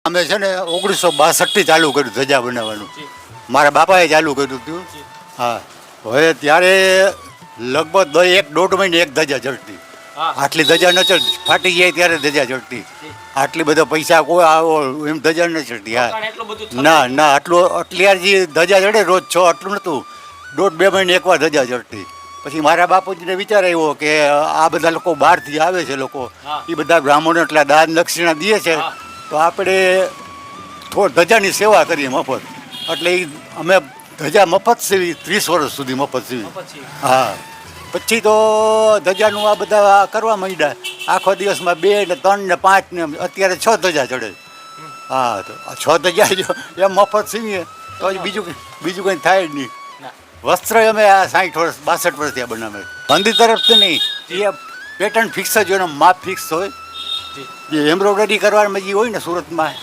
અમે છે ને 1962થી ચાલુ કર્યું ધજા બનાવવાનું. મારા બાપાએ ચાલુ કર્યું હતું. હા, હવે ત્યારે લગભગ એક દોઢ મહિને એક ધજા ચડતી. આટલી ધજા ન ચડતી, ફાટી જાય ત્યારે ધજા ચડતી. આટલી બધા પૈસા કોઈ આવો એમ ધજા ન ચડતી. હા, ના ના, આટલી જે ધજા ચડે રોજ આટલું નહોતું. દોઢ બે મહિને એકવાર ધજા ચડતી. પછી મારા બાપુજીને વિચાર આવ્યો કે આ બધા લોકો બહારથી આવે છે, લોકો એ બધા બ્રાહ્મણો એટલા દાન દક્ષિણા દે છે, તો આપણે ધજાની સેવા કરીએ મફત. એટલે અમે ધજા મફત સીવી, 30 વર્ષ સુધી મફત સીવી. હા, પછી તો ધજાનું આ બધા કરવા માંડ્યા. આખો દિવસમાં 2 ને 3 ને 5 ને અત્યારે 6 ધજા ચડે. હા, તો 6 ધજા એમ મફત સીવીએ તો બીજું કંઈ થાય જ નહીં. વસ્ત્ર અમે આ 60 વર્ષ 62 વર્ષ ત્યાં બનાવે. મંદિર તરફથી નહીં, એ પેટર્ન ફિક્સ જ હોય, માપ ફિક્સ હોય. જે એમ્બ્રોઇડરી કરવાની જે હોય ને સુરતમાં,